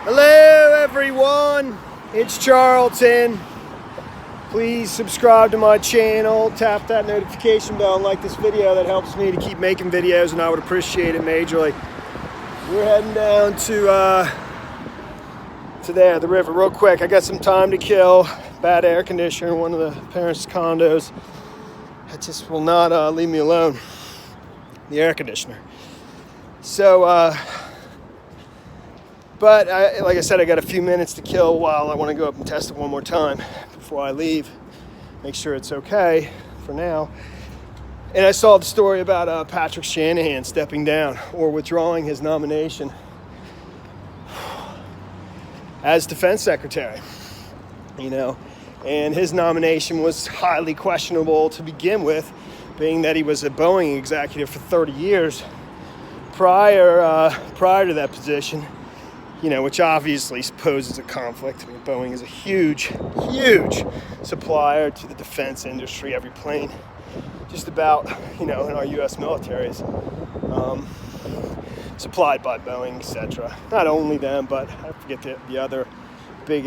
Hello everyone, it's Charlton. Please subscribe to my channel, tap that notification bell and like this video. That helps me to keep making videos and I would appreciate it majorly. We're heading down to the river real quick. I got some time to kill. Bad air conditioner in one of the parents' condos. It just will not leave me alone. The air conditioner. So, but like I said, I got a few minutes to kill while I want to go up and test it one more time before I leave. Make sure it's okay for now. And I saw the story about Patrick Shanahan stepping down or withdrawing his nomination as Defense Secretary. You know, and his nomination was highly questionable to begin with, being that he was a Boeing executive for 30 years prior to that position. You know, which obviously poses a conflict. I mean, Boeing is a huge supplier to the defense industry. Every plane, just about, you know, in our U.S. military is supplied by Boeing, etc. Not only them, but I forget the other big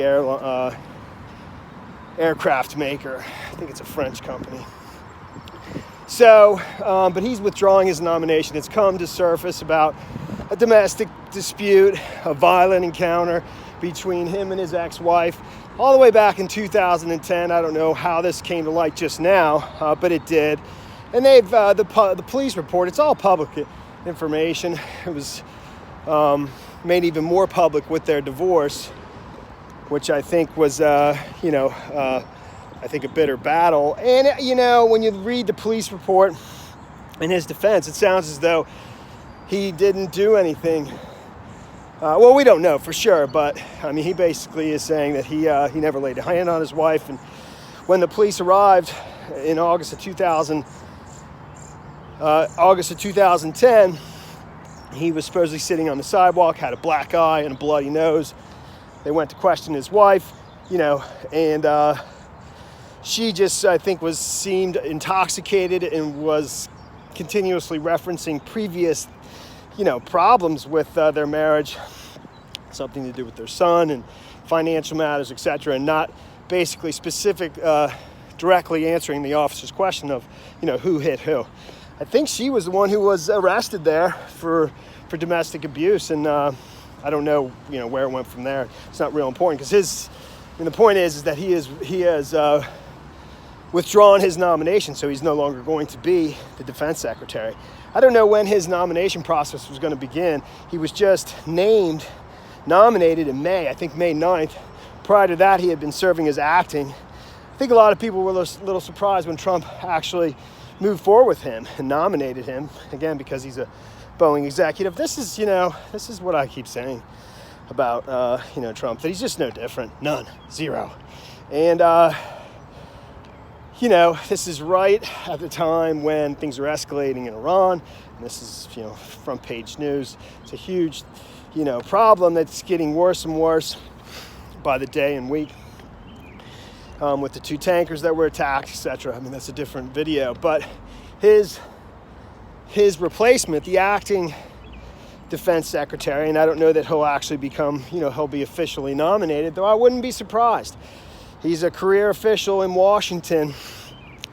aircraft maker. I think it's a French company. So, but he's withdrawing his nomination. It's come to surface about a domestic dispute, a violent encounter between him and his ex-wife all the way back in 2010. I don't know how this came to light just now, but it did. And they've the police report, it's all public information. It was made even more public with their divorce, which I think was, I think a bitter battle. And, you know, when you read the police report in his defense, it sounds as though he didn't do anything. Well, we don't know for sure, but I mean, he basically is saying that he never laid a hand on his wife. And when the police arrived in August of 2010, he was supposedly sitting on the sidewalk, had a black eye and a bloody nose. They went to question his wife, you know, and she just, I think, seemed intoxicated and was continuously referencing previous, you know, problems with their marriage, something to do with their son and financial matters, etc., and not basically directly answering the officer's question of, you know, who hit who. I think she was the one who was arrested there for domestic abuse, and I don't know, you know, where it went from there. It's not real important because the point is that he has withdrawn his nomination, so he's no longer going to be the defense secretary. I don't know when his nomination process was going to begin. He was just nominated in May, I think May 9th. Prior to that, he had been serving as acting. I think a lot of people were a little surprised when Trump actually moved forward with him and nominated him, again, because he's a Boeing executive. This is what I keep saying about, Trump, that he's just no different. None. Zero. And, you know, this is right at the time when things are escalating in Iran. And this is, you know, front page news. It's a huge, you know, problem that's getting worse and worse by the day and week, with the 2 tankers that were attacked, etc. I mean, that's a different video. But his replacement, the acting defense secretary, and I don't know that he'll actually become, you know, he'll be officially nominated, though I wouldn't be surprised. He's a career official in Washington.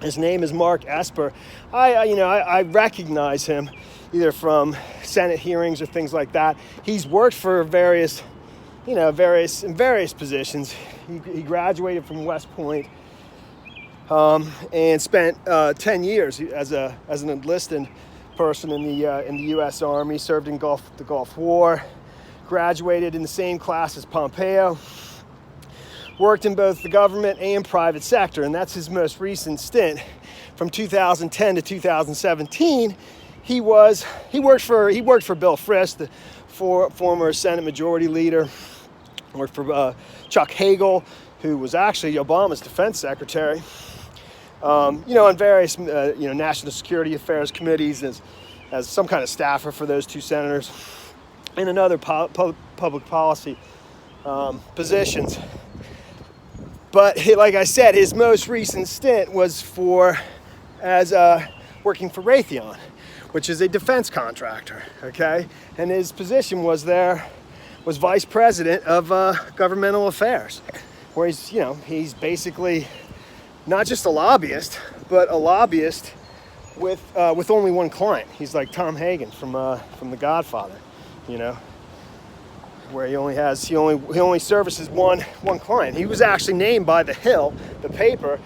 His name is Mark Esper. I recognize him either from Senate hearings or things like that. He's worked for various positions. He graduated from West Point and spent 10 years as an enlisted person in the U.S. Army. Served in the Gulf War. Graduated in the same class as Pompeo. Worked in both the government and private sector, and that's his most recent stint. From 2010 to 2017, he worked for Bill Frist, the former Senate Majority Leader. Worked for Chuck Hagel, who was actually Obama's defense secretary. On various national security affairs committees as some kind of staffer for those 2 senators, and another public policy positions. But like I said, his most recent stint was as working for Raytheon, which is a defense contractor, okay? And his position was there was vice president of governmental affairs, where he's basically not just a lobbyist, but a lobbyist with only one client. He's like Tom Hagen from The Godfather, where he only services one client. He was actually named by The Hill, the paper,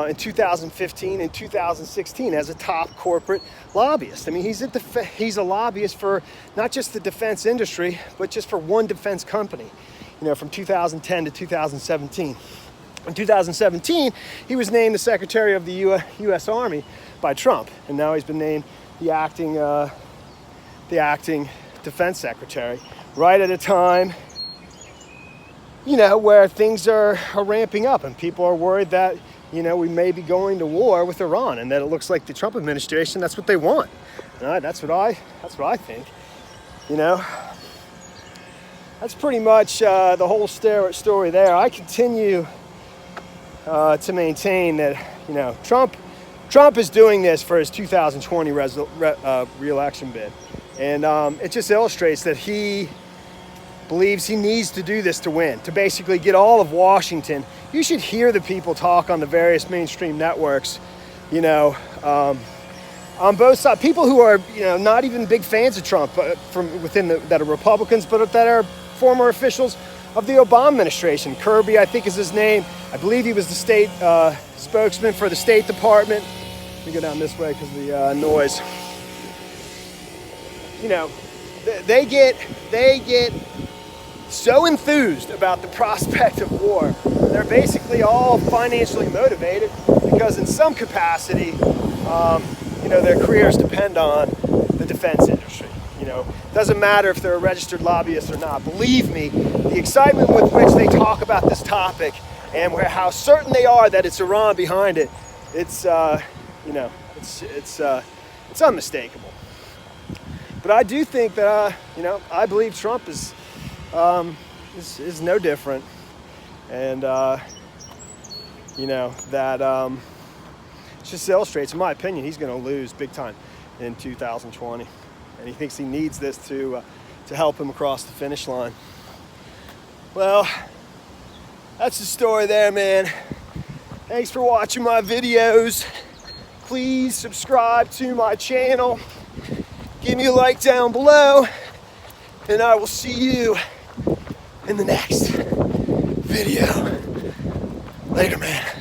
in 2015 and 2016 as a top corporate lobbyist. I mean, he's a lobbyist for not just the defense industry, but just for one defense company, from 2010 to 2017. In 2017, he was named the Secretary of the U.S. Army by Trump, and now he's been named the acting Defense Secretary, right at a time, where things are ramping up and people are worried that, we may be going to war with Iran, and that it looks like the Trump administration, that's what they want. That's what I think. That's pretty much the whole story there. I continue to maintain that, Trump is doing this for his 2020 re-election bid. And it just illustrates that he believes he needs to do this to win, to basically get all of Washington. You should hear the people talk on the various mainstream networks, on both sides. People who are, not even big fans of Trump from within that are Republicans, but that are former officials of the Obama administration. Kirby, I think is his name. I believe he was the state spokesman for the State Department. Let me go down this way because of the noise. They get so enthused about the prospect of war. They're basically all financially motivated because in some capacity, their careers depend on the defense industry. Doesn't matter if they're a registered lobbyist or not. Believe me, the excitement with which they talk about this topic and how certain they are that it's Iran behind it, it's unmistakable. But I do think that, I believe Trump is no different. And, that it just illustrates, in my opinion, he's going to lose big time in 2020. And he thinks he needs this to help him across the finish line. Well, that's the story there, man. Thanks for watching my videos. Please subscribe to my channel. Give me a like down below. And I will see you in the next video. Later, man.